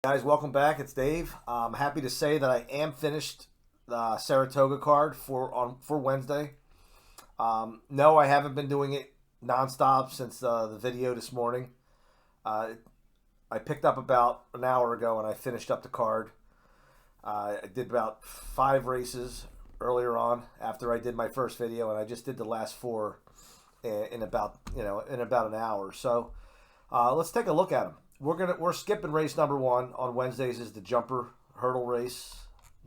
Guys, welcome back. It's Dave. I'm happy to say that I am finished the Saratoga card for Wednesday. No, I haven't been doing it nonstop since the video this morning. Uh, I picked up about an hour ago and I finished up the card. I did about 5 races earlier on after I did my first video, and I just did the last 4 in about an hour. So let's take a look at them. We're skipping race number 1 on Wednesdays. Is the jumper hurdle race.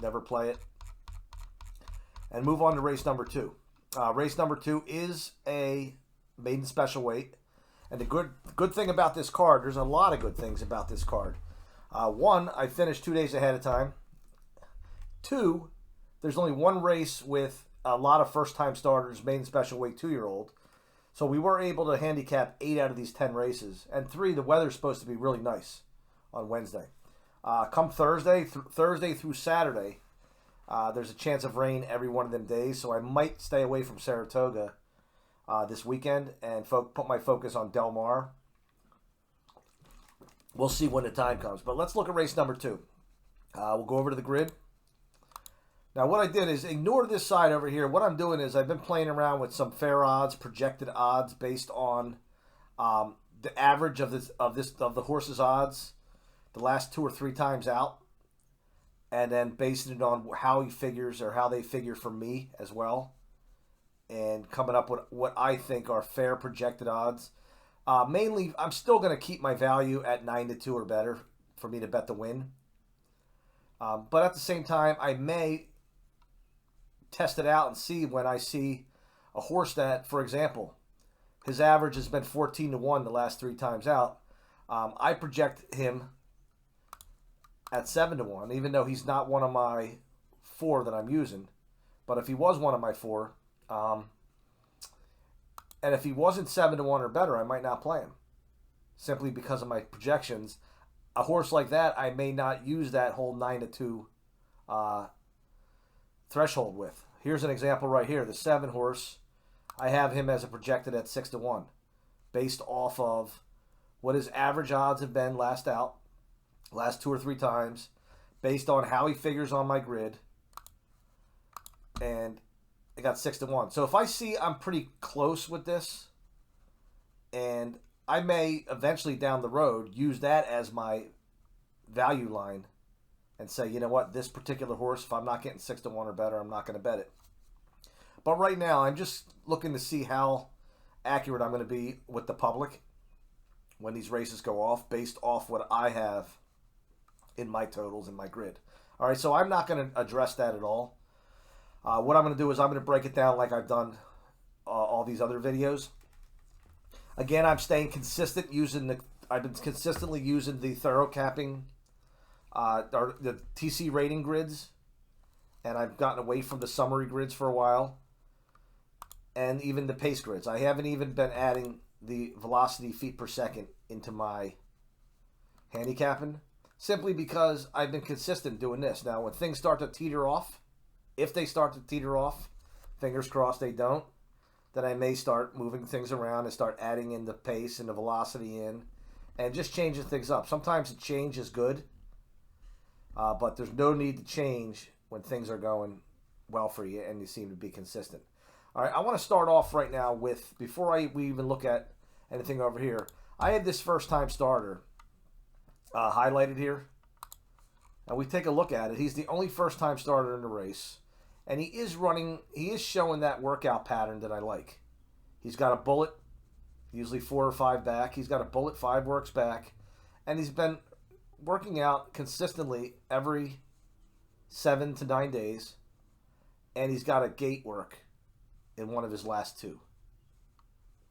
Never play it. And move on to race number 2. Race number 2 is a maiden special weight. And the good thing about this card, there's a lot of good things about this card. 1, I finished 2 days ahead of time. 2, there's only 1 race with a lot of first-time starters, maiden special weight 2-year-old. So we were able to handicap 8 out of these 10 races. And 3, the weather's supposed to be really nice on Wednesday. Come Thursday through Saturday, there's a chance of rain every one of them days. So I might stay away from Saratoga this weekend and put my focus on Del Mar. We'll see when the time comes. But let's look at race number 2. We'll go over to the grid. Now, what I did is ignore this side over here. What I'm doing is I've been playing around with some fair odds, projected odds based on the average of the horse's odds the last 2 or 3 times out, and then basing it on how he figures or how they figure for me as well, and coming up with what I think are fair projected odds. Mainly, I'm still going to keep my value at 9-2 or better for me to bet the win. But at the same time, I may test it out and see when I see a horse that, for example, his average has been 14-1 the last 3 times out. I project him at 7-1, even though he's not one of my 4 that I'm using. But if he was one of my 4, and if he wasn't 7-1 or better, I might not play him, simply because of my projections. A horse like that, I may not use that whole 9-2 threshold with. Here's an example right here. The 7 horse, I have him as a projected at 6-1, based off of what his average odds have been last 2 or 3 times, based on how he figures on my grid, and I got 6-1. So if I see I'm pretty close with this, and I may eventually down the road use that as my value line and say, you know what, this particular horse, if I'm not getting 6-1 or better, I'm not going to bet it. But right now, I'm just looking to see how accurate I'm going to be with the public when these races go off, based off what I have in my totals and my grid. All right, so I'm not going to address that at all. What I'm going to do is I'm going to break it down like I've done all these other videos. Again, I'm staying consistent I've been consistently using the thorough capping, or the TC rating grids, and I've gotten away from the summary grids for a while, and even the pace grids. I haven't even been adding the velocity feet per second into my handicapping, simply because I've been consistent doing this. Now, when things start to teeter off, if they start to teeter off, fingers crossed they don't, then I may start moving things around and start adding in the pace and the velocity in, and just changing things up. Sometimes the change is good, but there's no need to change when things are going well for you and you seem to be consistent. All right, I want to start off right now with, before we even look at anything over here, I have this first-time starter highlighted here, and we take a look at it. He's the only first-time starter in the race, and he is showing that workout pattern that I like. He's got a bullet, usually 4 or 5 back. He's got a bullet 5 works back, and he's been working out consistently every 7 to 9 days, and he's got a gate work in one of his last 2.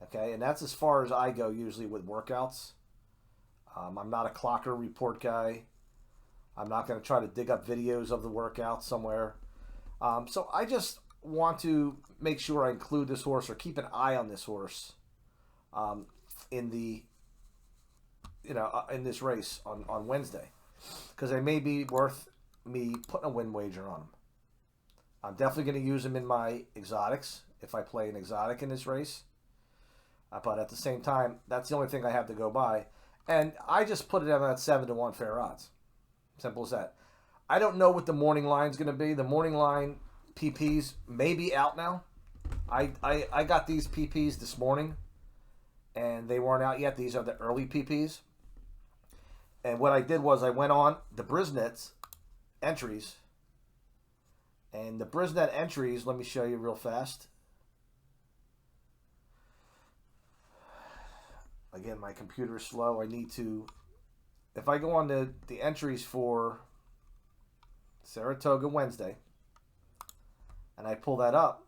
Okay, and that's as far as I go usually with workouts. I'm not a clocker report guy. I'm not going to try to dig up videos of the workout somewhere. So I just want to make sure I include this horse or keep an eye on this horse in this race on Wednesday, because they may be worth me putting a win wager on him. I'm definitely going to use him in my exotics if I play an exotic in this race. But at the same time, that's the only thing I have to go by. And I just put it at 7-1 fair odds. Simple as that. I don't know what the morning line's going to be. The morning line PPs may be out now. I got these PPs this morning, and they weren't out yet. These are the early PPs. And what I did was I went on the Brisnet's entries. And the Brisnet entries, let me show you real fast. Again, my computer is slow. I need to, if I go on the entries for Saratoga Wednesday, and I pull that up,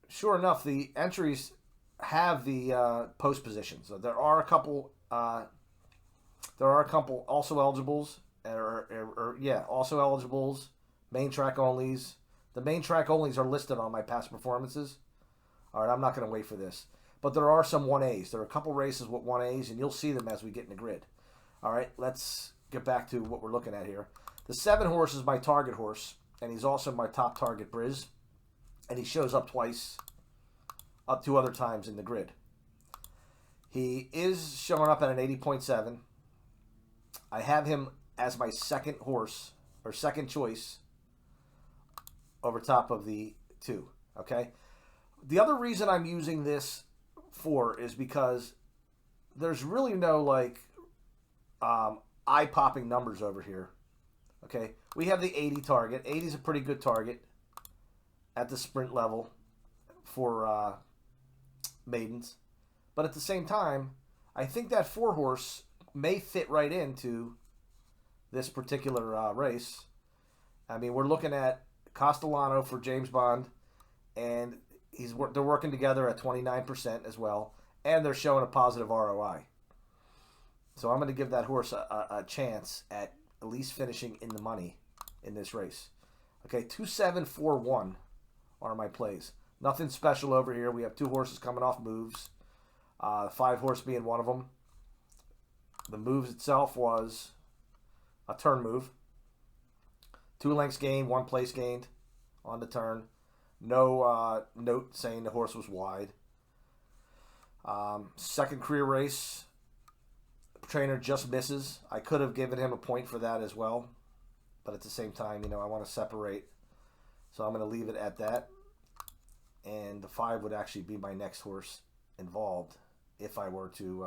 sure enough, the entries have the post positions. So there are a couple also eligibles, also eligibles, main track onlys. The main track onlys are listed on my past performances. All right, I'm not going to wait for this. But there are some 1As. There are a couple races with 1As, and you'll see them as we get in the grid. All right, let's get back to what we're looking at here. The 7 horse is my target horse, and he's also my top target Briz. And he shows up twice, up 2 other times in the grid. He is showing up at an 80.7. I have him as my second horse, or second choice, over top of the 2, okay? The other reason I'm using this for is because there's really no, like, eye-popping numbers over here, okay? We have the 80 target. 80 is a pretty good target at the sprint level for maidens. But at the same time, I think that 4 horse may fit right into this particular race. I mean, we're looking at Castellano for James Bond, and they're working together at 29% as well, and they're showing a positive ROI. So I'm going to give that horse a chance at least finishing in the money in this race. Okay, 2, 7, 4, 1 are my plays. Nothing special over here. We have 2 horses coming off moves. 5 horse being one of them. The moves itself was a turn move. 2 lengths gained, 1 place gained on the turn. No note saying the horse was wide. Second career race, trainer just misses. I could have given him a point for that as well. But at the same time, I want to separate. So I'm going to leave it at that. And the 5 would actually be my next horse involved if I were to...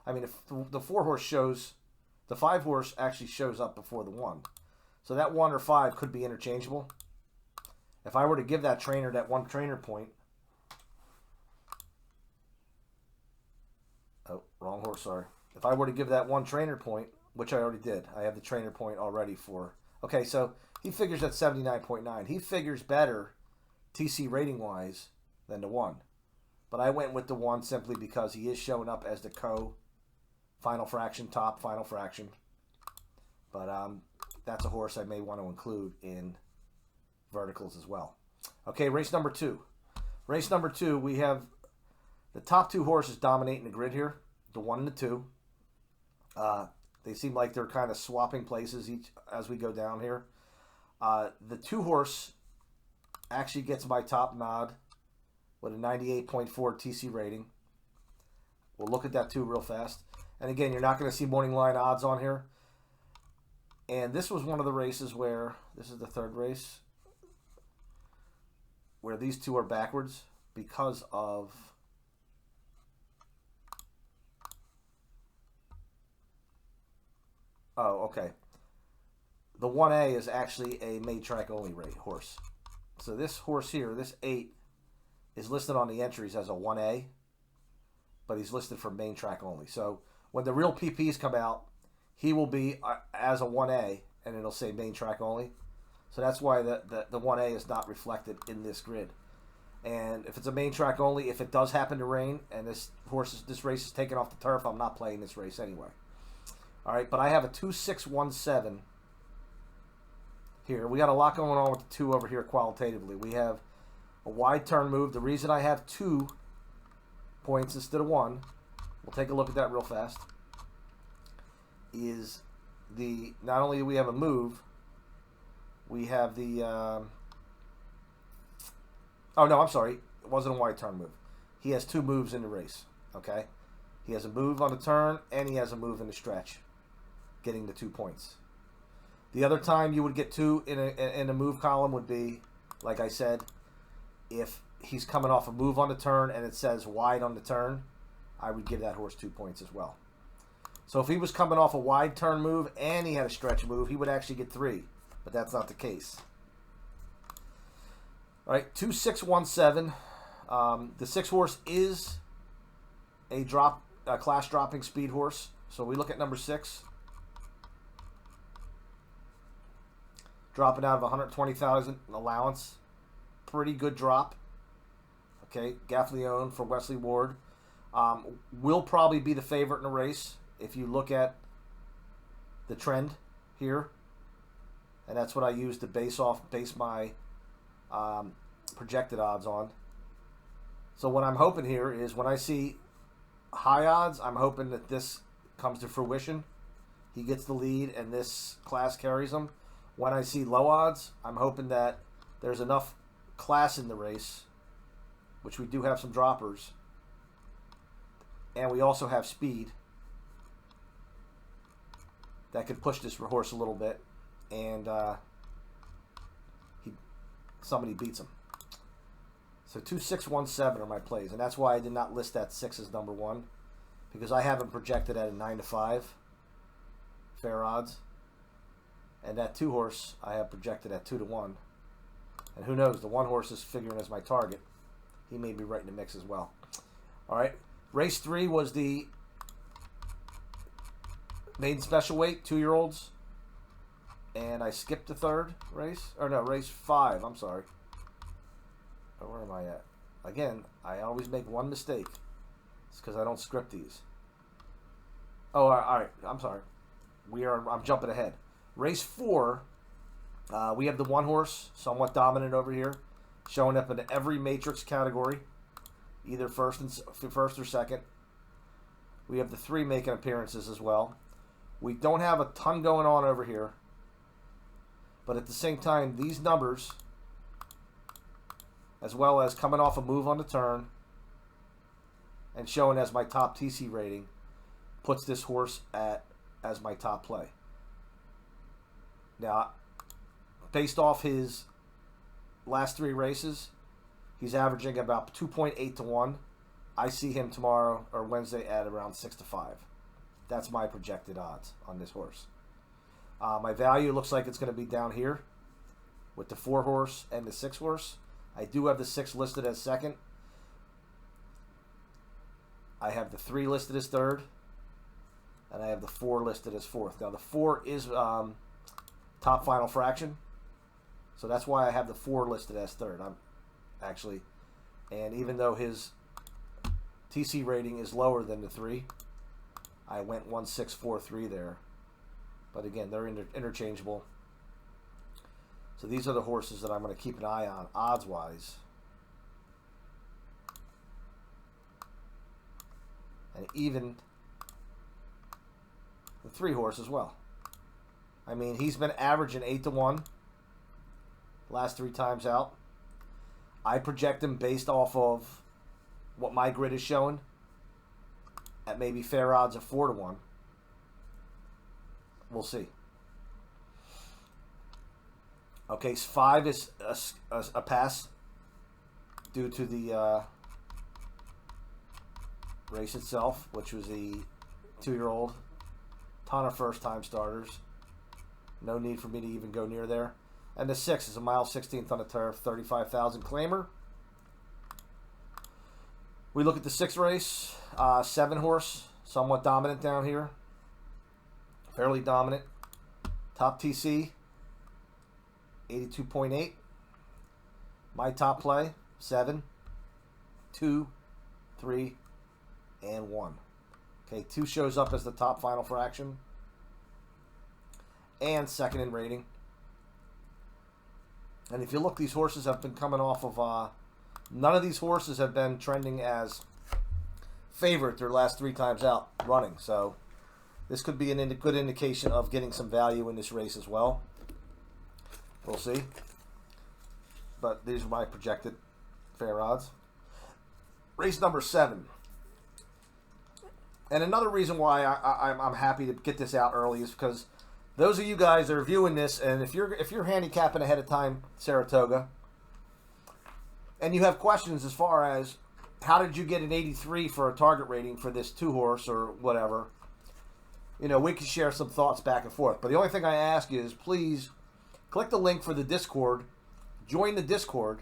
if the 4 horse shows... The 5 horse actually shows up before the 1. So that 1 or 5 could be interchangeable. If I were to give that trainer that 1 trainer point... Oh, wrong horse, sorry. If I were to give that 1 trainer point, which I already did. I have the trainer point already for... Okay, so he figures at 79.9. He figures better TC rating-wise than the 1. But I went with the 1 simply because he is showing up as the final fraction, top final fraction. But that's a horse I may want to include in verticals as well. Okay, race number 2. Race number 2, we have the top 2 horses dominating the grid here. The 1 and the 2. They seem like they're kind of swapping places each as we go down here. The 2 horse actually gets my top nod with a 98.4 TC rating. We'll look at that too real fast. And again, you're not going to see morning line odds on here. And this was one of the races where, this is the 3rd race, where these 2 are backwards because of... Oh, okay. The 1A is actually a main track only horse. So this horse here, this 8, is listed on the entries as a 1A, but he's listed for main track only. So when the real PPs come out, he will be as a 1A, and it'll say main track only. So that's why the 1A is not reflected in this grid. And if it's a main track only, if it does happen to rain and this race is taken off the turf, I'm not playing this race anyway. All right, but I have a 2-6-1-7 here. We got a lot going on with the 2 over here qualitatively. We have a wide turn move. The reason I have 2 points instead of 1, we'll take a look at that real fast, is not only do we have a move, we have the oh no, I'm sorry, it wasn't a wide turn move. He has 2 moves in the race, okay? He has a move on the turn, and he has a move in the stretch, getting the 2 points. The other time you would get 2 in a move column would be, like I said, if he's coming off a move on the turn and it says wide on the turn, I would give that horse 2 points as well. So if he was coming off a wide turn move and he had a stretch move, he would actually get 3, but that's not the case. All right, 2617. The 6 horse is a class dropping speed horse. So we look at number 6. Dropping out of 120,000 allowance. Pretty good drop. Okay, Gaffleone for Wesley Ward. Will probably be the favorite in the race if you look at the trend here. And that's what I use to base my projected odds on. So what I'm hoping here is when I see high odds, I'm hoping that this comes to fruition. He gets the lead and this class carries him. When I see low odds, I'm hoping that there's enough class in the race, which we do have some droppers, and we also have speed that could push this horse a little bit, and somebody beats him. So 2617 are my plays, and that's why I did not list that 6 as number 1, because I have him projected at a 9-5 fair odds. And that 2 horse I have projected at 2-1. And who knows, the 1 horse is figuring as my target. He may be right in the mix as well. All right, race 3 was the maiden special weight, 2-year-olds. And I skipped the 3rd race. Or no, race 5, I'm sorry. Oh, where am I at? Again, I always make one mistake. It's because I don't script these. Oh, all right, I'm sorry. I'm jumping ahead. Race 4, we have the 1 horse, somewhat dominant over here, showing up in every matrix category, either first or second. We have the 3 making appearances as well. We don't have a ton going on over here, but at the same time, these numbers, as well as coming off a move on the turn and showing as my top TC rating, puts this horse as my top play. Now, based off his last 3 races, he's averaging about 2.8-1. I see him tomorrow or Wednesday at around 6-5. That's my projected odds on this horse. My value looks like it's going to be down here with the 4 horse and the 6 horse. I do have the 6 listed as second. I have the 3 listed as third. And I have the 4 listed as fourth. Now, the 4 is top final fraction. So that's why I have the 4 listed as third. And even though his TC rating is lower than the 3, I went 1-6-4-3 there. But again, they're interchangeable. So these are the horses that I'm going to keep an eye on odds-wise. And even the 3 horse as well. I mean, he's been averaging 8-1 last 3 times out. I project him based off of what my grid is showing at maybe fair odds of 4-1. We'll see. Okay, 5 is a pass due to the race itself, which was a 2-year-old. Ton of first-time starters. No need for me to even go near there. And the 6 is a mile 16th on the turf, 35,000 claimer. We look at the 6th race, 7 horse, somewhat dominant down here. Fairly dominant. Top TC, 82.8. My top play, 7, 2, 3, and 1. Okay, 2 shows up as the top final fraction. And second in rating. And if you look, these horses have been coming off of... none of these horses have been trending as favorite their last 3 times out running. So this could be a good indication of getting some value in this race as well. We'll see. But these are my projected fair odds. Race number 7. And another reason why I'm happy to get this out early is because those of you guys that are viewing this, and if you're handicapping ahead of time Saratoga, and you have questions as far as how did you get an 83 for a target rating for this 2-horse or whatever, you know, we can share some thoughts back and forth. But the only thing I ask is, please click the link for the Discord, join the Discord.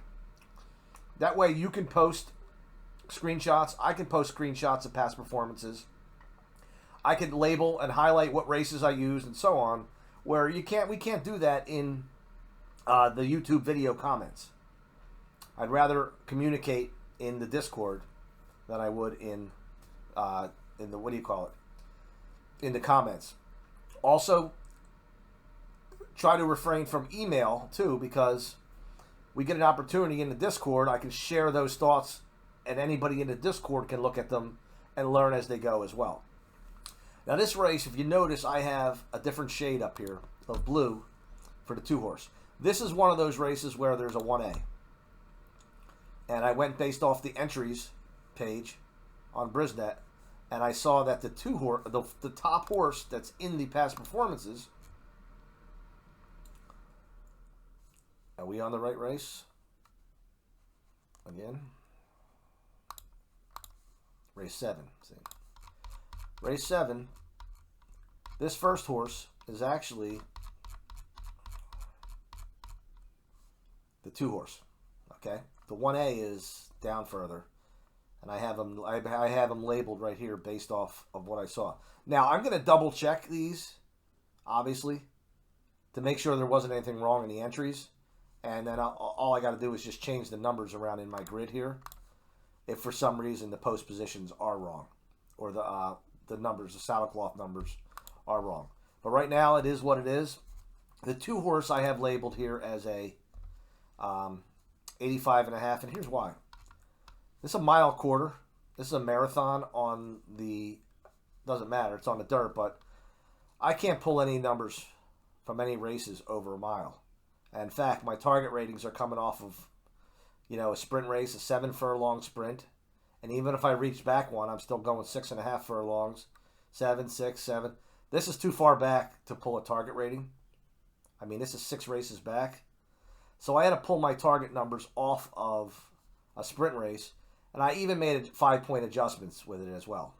That way you can post screenshots. I can post screenshots of past performances. I can label and highlight what races I used and so on. Where we can't do that in the YouTube video comments. I'd rather communicate in the Discord than I would in the, what do you call it, in the comments. Also, try to refrain from email too, because we get an opportunity in the Discord. I can share those thoughts, and anybody in the Discord can look at them and learn as they go as well. Now this race, if you notice, I have a different shade up here of blue for the 2-horse. This is one of those races where there's a 1A. And I went based off the entries page on Brisnet, and I saw that the 2-horse, the top horse that's in the past performances. Are we on the right race? Again. Race 7. See. Race 7. This first horse is actually the 2-horse. Okay. The 1A is down further, and I have them. I have them labeled right here based off of what I saw. Now I'm going to double check these, obviously, to make sure there wasn't anything wrong in the entries, and then all I got to do is just change the numbers around in my grid here, if for some reason the post positions are wrong, or the numbers, the saddle cloth numbers, are wrong. But right now it is what it is. The 2-horse I have labeled here as a 85.5, and here's why. This is a mile quarter. This is a marathon on the, doesn't matter, it's on the dirt, but I can't pull any numbers from any races over a mile. And in fact, my target ratings are coming off of, you know, a sprint race, a 7-furlong sprint. And even if I reach back one, I'm still going 6.5 furlongs, 7, 6, 7. This is too far back to pull a target rating. I mean, this is 6 races back. So I had to pull my target numbers off of a sprint race, and I even made 5-point adjustments with it as well.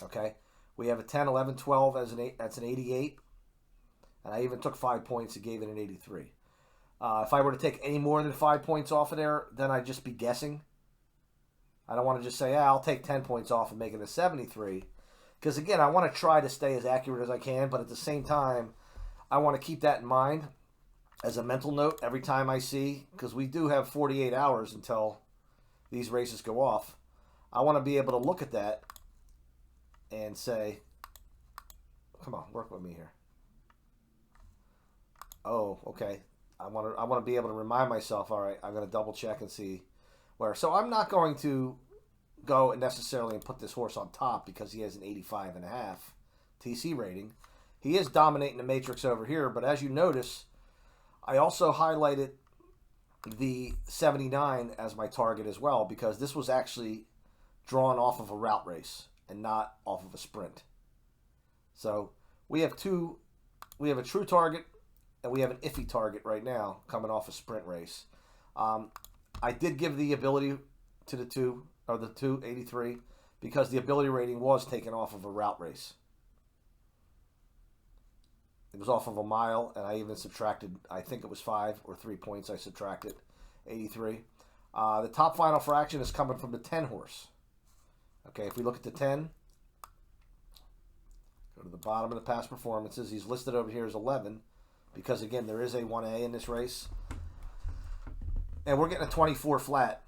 Okay, we have a 10, 11, 12 that's an 88, and I even took 5 points and gave it an 83. If I were to take any more than 5 points off of there, then I'd just be guessing. I don't want to just say, I'll take 10 points off and make it a 73, because again, I want to try to stay as accurate as I can, but at the same time, I want to keep that in mind as a mental note every time I see, because we do have 48 hours until these races go off. I want to be able to look at that and say, come on, work with me here. Oh, okay. I want to be able to remind myself, all right, I'm going to double check and see where. So I'm not going to go necessarily and put this horse on top because he has an 85.5 TC rating. He is dominating the matrix over here, but as you notice, I also highlighted the 79 as my target as well, because this was actually drawn off of a route race and not off of a sprint. So we have a true target and we have an iffy target right now coming off a sprint race. I did give the ability to the 283 because the ability rating was taken off of a route race. It was off of a mile, and I even subtracted, I think it was 5 or 3 points I subtracted, 83. The top final fraction is coming from the 10-horse. Okay, if we look at the 10, go to the bottom of the past performances. He's listed over here as 11 because, again, there is a 1A in this race. And we're getting a 24 flat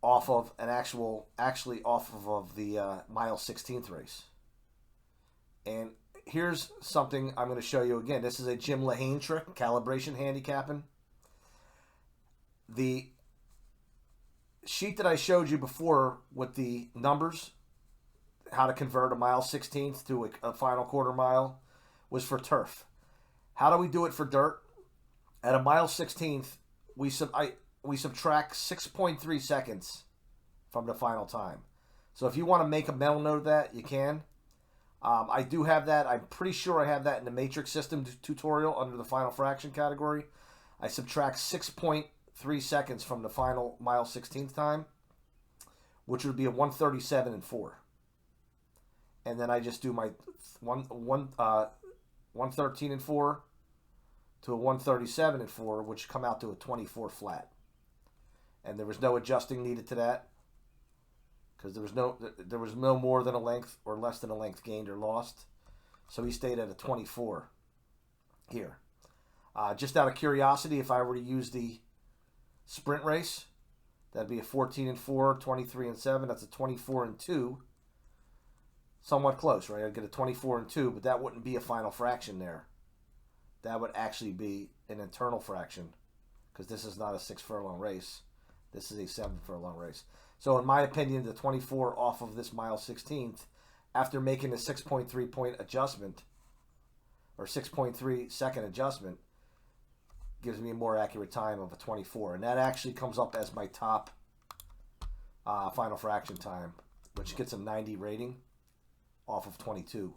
off of an actually off of the mile 16th race. And here's something I'm going to show you again. This is a Jim Lahane trick, calibration handicapping. The sheet that I showed you before with the numbers, how to convert a mile 16th to a final quarter mile, was for turf. How do we do it for dirt? At a mile 16th, we subtract 6.3 seconds from the final time. So if you want to make a mental note of that, you can. I do have that. I'm pretty sure I have that in the matrix system tutorial under the final fraction category. I subtract 6.3 seconds from the final mile 16th time, which would be a 1:37 and 4. And then I just do my 1:13 and 4 to a 1:37 and 4, which come out to a 24 flat. And there was no adjusting needed to that, because there was no more than a length or less than a length gained or lost. So he stayed at a 24 here. Just out of curiosity, if I were to use the sprint race, that'd be a 14 and 4, 23 and 7. That's a 24 and 2. Somewhat close, right? I'd get a 24 and 2, but that wouldn't be a final fraction there. That would actually be an internal fraction, because this is not a 6 furlong race. This is a 7 furlong race. So in my opinion, the 24 off of this mile 16th, after making a 6.3 point adjustment, or 6.3 second adjustment, gives me a more accurate time of a 24. And that actually comes up as my top final fraction time, which gets a 90 rating off of 22.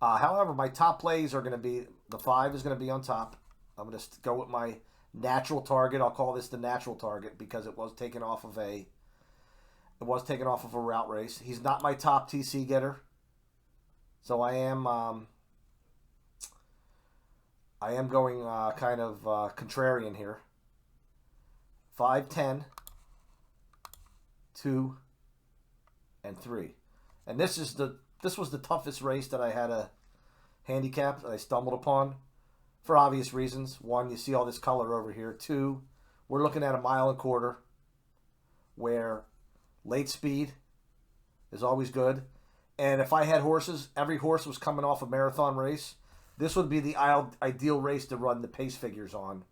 However, my top plays are going to be, the 5 is going to be on top. I'm going to go with my natural target. I'll call this the natural target because it was taken off of a route race. He's not my top TC getter, so I am going kind of contrarian here. 5, 10, 2, and 3, and this was the toughest race that I had a handicap that I stumbled upon, for obvious reasons. 1, you see all this color over here. 2, we're looking at a 1.25 miles where late speed is always good. And if I had horses, every horse was coming off a marathon race, this would be the ideal race to run the pace figures on.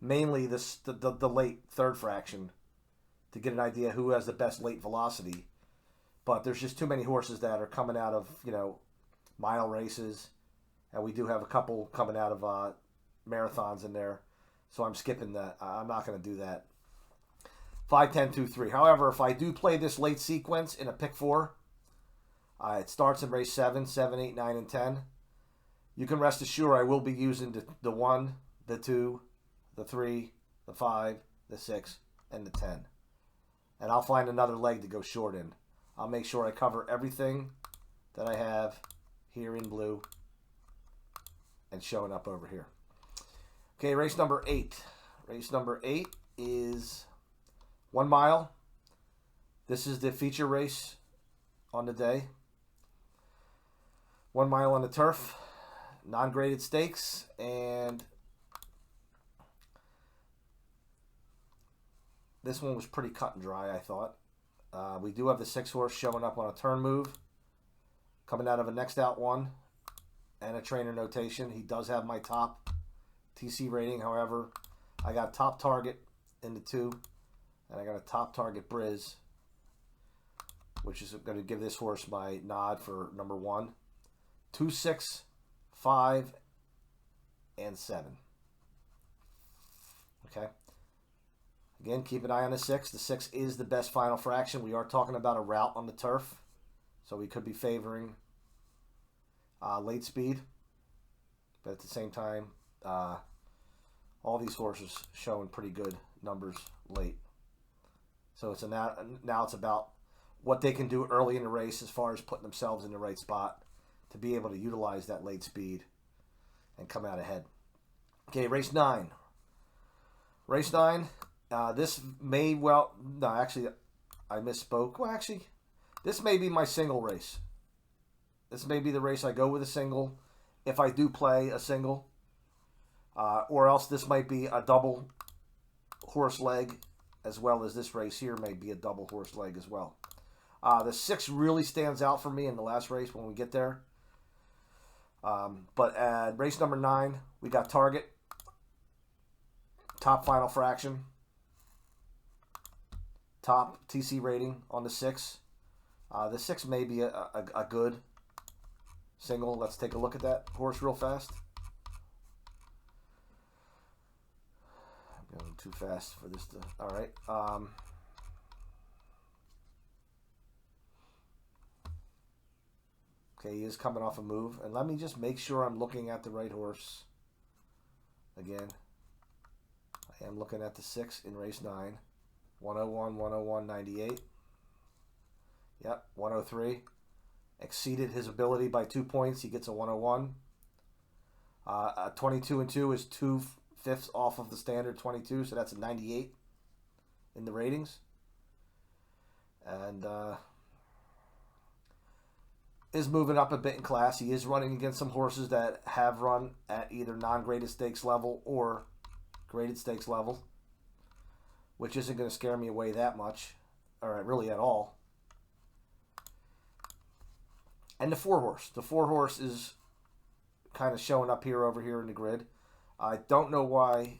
Mainly the late third fraction, to get an idea who has the best late velocity. But there's just too many horses that are coming out of, mile races. And we do have a couple coming out of marathons in there. So I'm skipping that. I'm not going to do that. 5, 10, 2, 3. However, if I do play this late sequence in a pick 4, it starts in race 7, 7, 8, 9, and 10. You can rest assured I will be using the 1, the 2, the 3, the 5, the 6, and the 10. And I'll find another leg to go short in. I'll make sure I cover everything that I have here in blue and showing up over here. Okay, race number 8. Race number 8 is 1 mile. This is the feature race on the day. 1 mile on the turf, non-graded stakes, and this one was pretty cut and dry, I thought. We do have the 6 horse showing up on a turn move, coming out of a next out 1 and a trainer notation. He does have my top TC rating. However, I got top target in the 2, and I got a top target Briz, which is going to give this horse my nod for number 1. 2, 6, 5, and 7. Okay. Again, keep an eye on the 6. The 6 is the best final fraction. We are talking about a route on the turf, so we could be favoring late speed. But at the same time, all these horses showing pretty good numbers late. So it's now it's about what they can do early in the race as far as putting themselves in the right spot to be able to utilize that late speed and come out ahead. Okay, race 9. Race 9. This may actually, I misspoke. Well, actually, this may be my single race. This may be the race I go with a single, if I do play a single. Or else this might be a double horse leg, as well as this race here may be a double horse leg as well. The 6 really stands out for me in the last race when we get there. But at race number 9, we got target, top final fraction, top TC rating on the 6. The 6 may be a good single. Let's take a look at that horse real fast. I'm going too fast for this to... All right. Okay, he is coming off a move. And let me just make sure I'm looking at the right horse. Again, I am looking at the 6 in race 9. 101, 101, 98. Yep, 103. Exceeded his ability by 2 points. He gets a 101. 22 and 2 is 2/5 off of the standard 22, so that's a 98 in the ratings. And is moving up a bit in class. He is running against some horses that have run at either non-graded stakes level or graded stakes level, which isn't going to scare me away that much, or really at all. And the 4 horse. The 4 horse is kind of showing up here over here in the grid. I don't know why.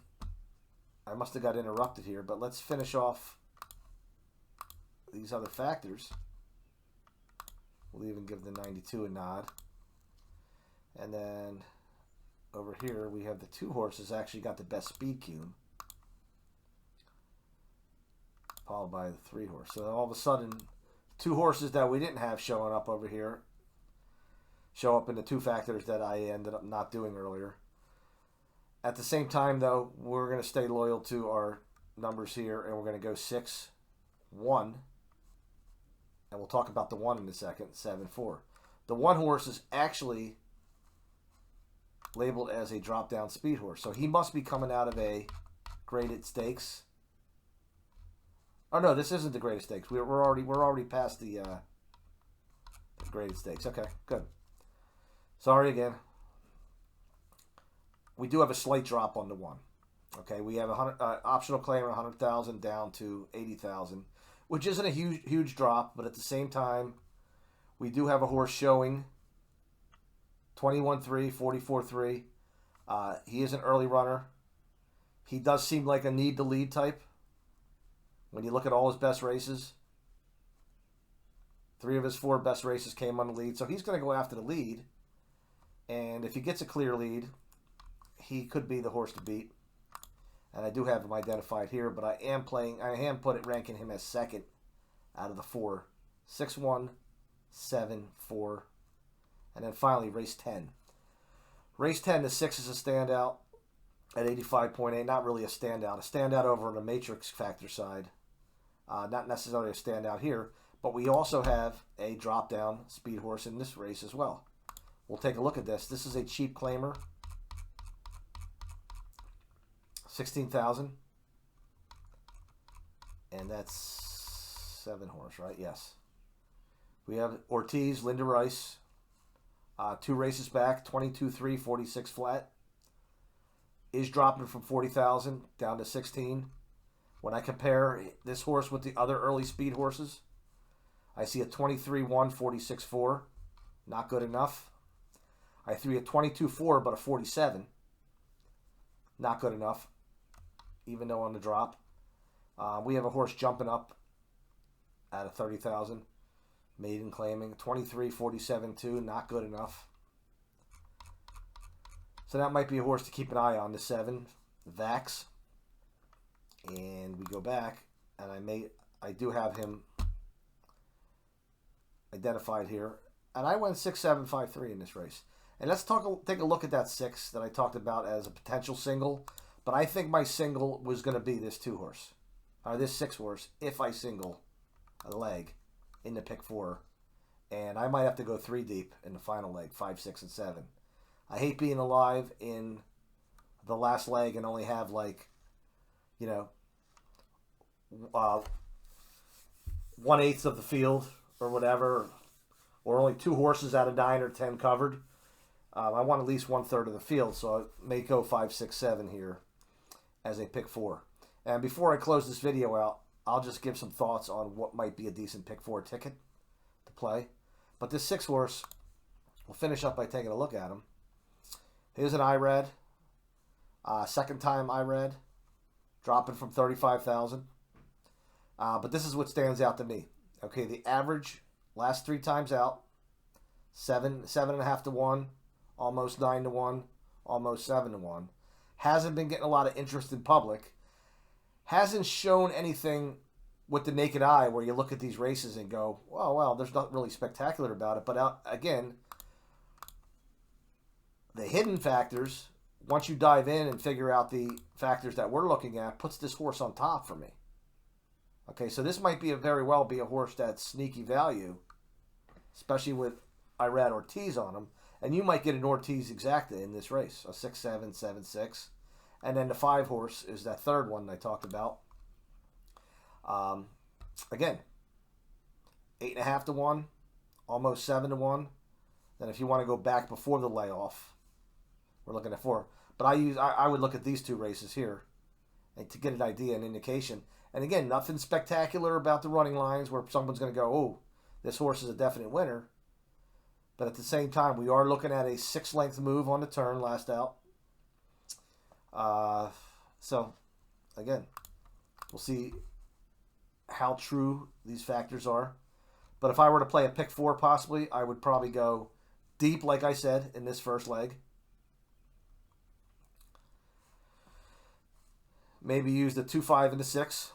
I must have got interrupted here, but let's finish off these other factors. We'll even give the 92 a nod. And then over here we have the 2 horses actually got the best speed cue, followed by the 3 horse. So all of a sudden, 2 horses that we didn't have showing up over here show up in the 2 factors that I ended up not doing earlier. At the same time, though, we're going to stay loyal to our numbers here, and we're going to go 6, 1, and we'll talk about the 1 in a second, 7, 4. The 1 horse is actually labeled as a drop-down speed horse, so he must be coming out of a graded stakes. Oh no, this isn't the graded stakes. We're already past the graded stakes. Okay, good. Sorry again. We do have a slight drop on the 1. Okay, we have a optional claim of 100,000 down to 80,000, which isn't a huge drop, but at the same time, we do have a horse showing 21-3, 44-3. He is an early runner. He does seem like a need to lead type. When you look at all his best races, 3 of his 4 best races came on the lead, so he's going to go after the lead. And if he gets a clear lead, he could be the horse to beat. And I do have him identified here, but I am ranking him as second out of the 4. 6-1, 7, 4. And then finally, race 10. Race 10, the 6 is a standout at 85.8. Not really a standout. A standout over on the matrix factor side. Not necessarily a standout here, but we also have a drop-down speed horse in this race as well. We'll take a look at this. This is a cheap claimer. 16,000. And that's 7 horse, right? Yes. We have Ortiz, Linda Rice. 2 races back, 22-3, 46 flat. Is dropping from 40,000 down to 16. When I compare this horse with the other early speed horses, I see a 23-1, 46-4. Not good enough. I see a 22-4, but a 47. Not good enough, even though on the drop. We have a horse jumping up at a 30,000. Maiden claiming 23-47-2. Not good enough. So that might be a horse to keep an eye on, the 7, Vax. And we go back, and I do have him identified here. And I went 6-7-5-3 in this race. And let's take a look at that 6 that I talked about as a potential single. But I think my single was going to be this 2 horse, or this 6 horse, if I single a leg in the pick 4. And I might have to go 3 deep in the final leg, 5, 6, and 7. I hate being alive in the last leg and only have, like, 1/8 of the field or whatever, or only 2 horses out of 9 or 10 covered. I want at least 1/3 of the field, so I may go 5, 6, 7 here as a pick 4. And before I close this video out, I'll just give some thoughts on what might be a decent pick 4 ticket to play. But this 6 horse, we'll finish up by taking a look at him. Here's an IRAD. Second time IRAD, dropping from 35,000. But this is what stands out to me. Okay, the average last 3 times out, 7.5 to 1, almost 9 to 1, almost 7 to 1. Hasn't been getting a lot of interest in public. Hasn't shown anything with the naked eye, where you look at these races and go, "Oh, well, there's nothing really spectacular about it." But again, the hidden factors, once you dive in and figure out the factors that we're looking at, puts this horse on top for me. Okay, so this might be very well be a horse that's sneaky value, especially with Irad Ortiz on him. And you might get an Ortiz exacta in this race, a 6-7, 7-6. And then the 5 horse is that third one I talked about. Again, 8.5 to 1, almost 7 to 1. Then if you want to go back before the layoff, we're looking at 4. But I would look at these 2 races here and to get an idea, an indication. And again, nothing spectacular about the running lines where someone's going to go, "Oh, this horse is a definite winner." But at the same time, we are looking at a 6-length move on the turn, last out. So, again, we'll see how true these factors are. But if I were to play a pick 4 possibly, I would probably go deep, like I said, in this first leg. Maybe use the 2, 5, and the 6.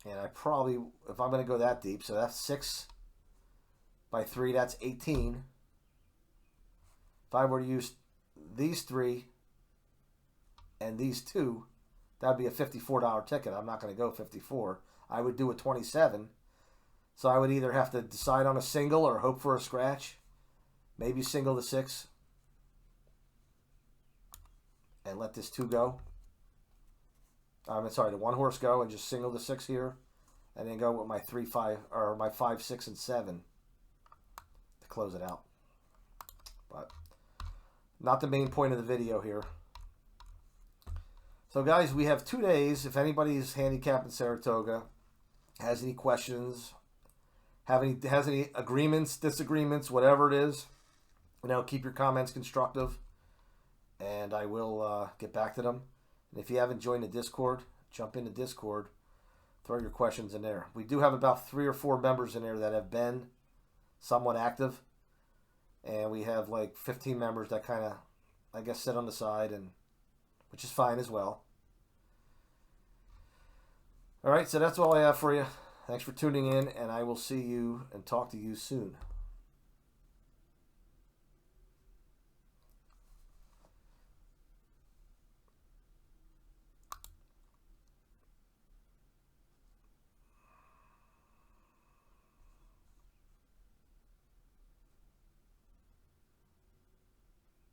And I probably, if I'm going to go that deep, so that's 6 by 3, that's 18. If I were to use these 3 and these 2, that would be a $54 ticket. I'm not going to go 54. I would do a 27. So I would either have to decide on a single or hope for a scratch. Maybe single the 6. And let this 2 go. I'm sorry, the 1 horse go and just single the 6 here. And then go with my 3, 5, or my 5, 6, and 7 to close it out. But not the main point of the video here. So guys, we have 2 days. If anybody's handicapping Saratoga, has any questions, has any agreements, disagreements, whatever it is, keep your comments constructive, and I will get back to them. And if you haven't joined the Discord, jump into Discord, throw your questions in there. We do have about 3 or 4 members in there that have been somewhat active, and we have like 15 members that kind of, I guess, sit on the side, and which is fine as well. All right, so that's all I have for you. Thanks for tuning in, and I will see you and talk to you soon.